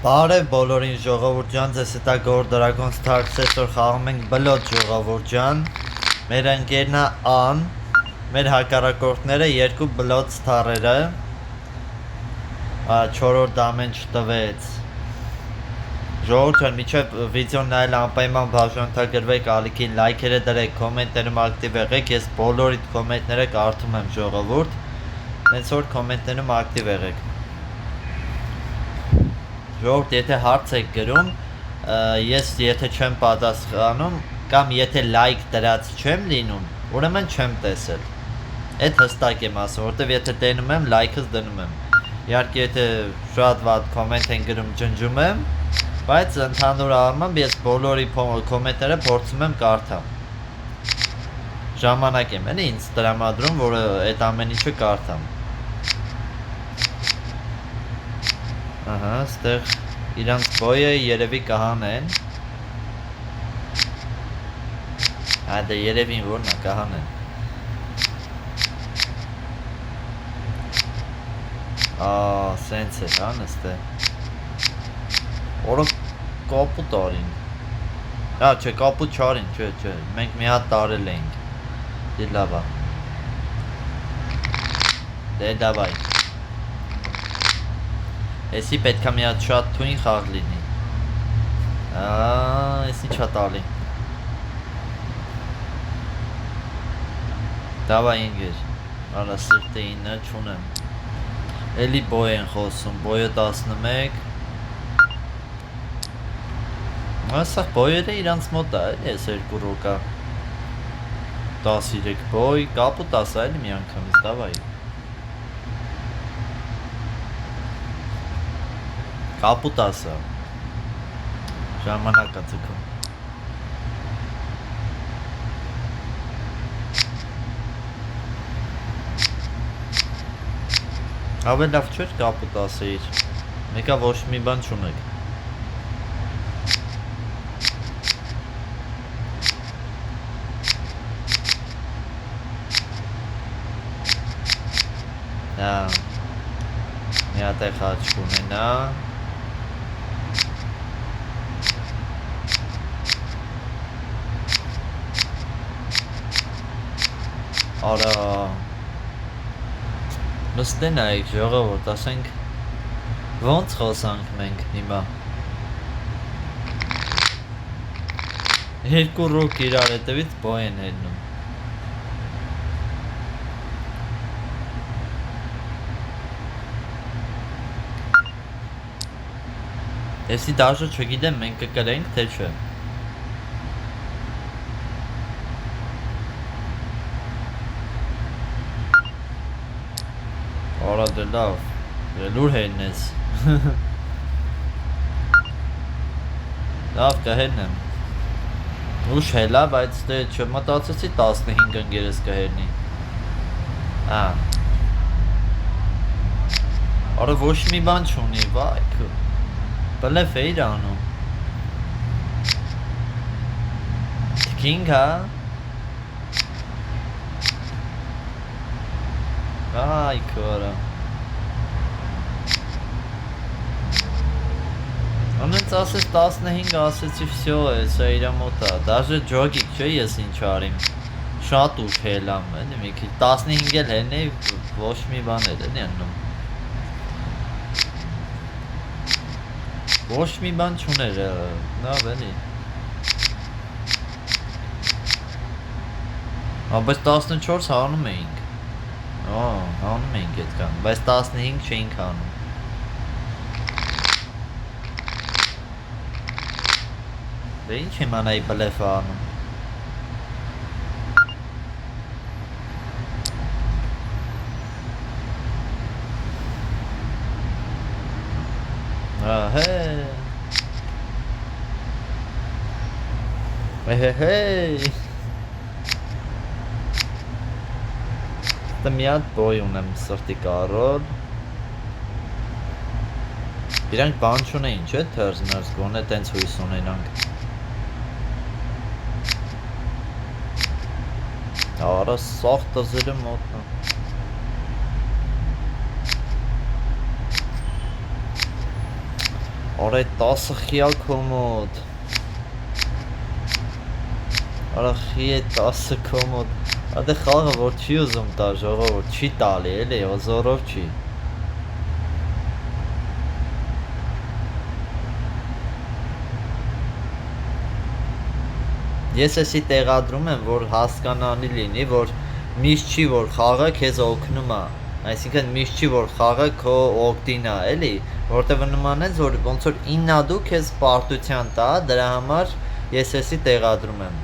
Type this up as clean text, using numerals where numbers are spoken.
Բարև բոլորին ժողովուրդ ջան, ձեզ հետ է Գոր Dragon Stars, այսօր խաղում ենք բլոտ ժողովուրդ ջան։ Մեր ընկերն է Ան, մեր հակառակորդները երկու բլոտ սթարերը։ 4-րդ ամեն չտվեց։ Ժողովուրդ ջան, միջև վիդեոն նայել անպայման բաժանորդագրվեք, ալիքին լայքերը դրեք, կոմենտներում ակտիվ եղեք, ես բոլորիդ կոմենտները կարդում եմ ժողովուրդ։ Հենց որ կոմենտներում ակտիվ եղեք։ Ժողովուրդ, եթե հարց եք գրում, ես եթե չեմ պատասխանում կամ եթե լայք դրած չեմ լինում, ուրեմն չեմ տեսել։ Այդ հստակ եմ ասում, որտեվ եթե տենում եմ, լայքս դնում եմ։ Իհարկե եթե շատ վատ կոմենտ են գրում, ջնջում եմ, բայց ընդհանուր առմամբ ես բոլորի կոմենտները փորձում եմ կարդամ։ Ժամանակ եմ էլի ինձ տրամադրում, որ այդ ամեն ինչը կարդամ։ Ահա, ստեղ իրանց բոյը երևի կհանեն։ Դե երևին որն է կհանեն։ Սենց է, հա, նստե։ Որը կապուտ արին։ Չէ, կապուտ չարին, չէ, մենք մի հատ տարել էինք։ Դե լավ է։ Դե դավայ։ Էսի պետքա մի հատ շատ թույն խաղ լինի։ Էս ինչ է տալի։ Դավայ ինգեր, արա սիրտը 9 չունեմ։ Էլի բոյ են խոսում, բոյը 11։ Ասախ բոյերը իրանց մոտ է, ես 2 ռոկա 13 բոյ, կապուտ ասա էլի մի անգամից, դավայ։ Կապուտ ասա, ժամանակա ձգում։ Ավել լավ չէր կապուտ ասեիր, մեկա ոչ մի բան չունեք։ Մի հատ է խաչ կունենա։ Արա նստեն այք ժողովուրդ, ասենք ոնց խոսանք մենք հիմա 2 ռոք իրար հետևից բոյ են հելնում։ Էսի դաժը չգիտեմ մենք կկրենք թե չէ։ Արա դե լավ, լուր հելնես։ Լավ կհելնեմ։ Ուշ հելա, բայց դե չմտածեցի 15 ընկերս կհելնի։ Արա ոչ մի բան չունի, վայ, բլեֆ է իր անում։ Թքինք հա։ Այ քորա։ Անենց ասես 15 ասեցի վсё է, սա իրա մոտ է, դաժե ջոգիկ չէ ես ինչ արիմ, շատ ուշ հելամ, էլի մի քիչ 15 էլ հելնեի, ոչ մի բան էլ էլի անում, ոչ մի բան չուներ, լավ էլի, բայց 14 հանում էինք, հանում էինք էդքան, բայց 15 չէինք հանում։ Դե ինչ իմանայի բլեֆ անում։ Հեյ։ Դե մի հատ բոյ ունեմ սրտի կարոլ։ Իրանք բան չունեին, չէ՞ թերզներս գոնե տենց հույս ունենանք։ Արա սաղ տզերը մոտնա։ Արա 10 խիալ կոմոդ։ Արա խի է 10 կոմոդ։ Ադե խաղը որ չի ուզում տա ժողովուրդ, չի տալի էլի, օզորով չի։ Ես էսի տեղադրում եմ, որ հասկանալի լինի, որ միշտ չի որ խաղը քեզ օգնում է, այսինքն միշտ չի որ խաղը քո օգտին է, էլի, որտեվ նմանեց որ ոնց որ իննադու քեզ պարտության տա, դրա համար ես էսի տեղադրում եմ։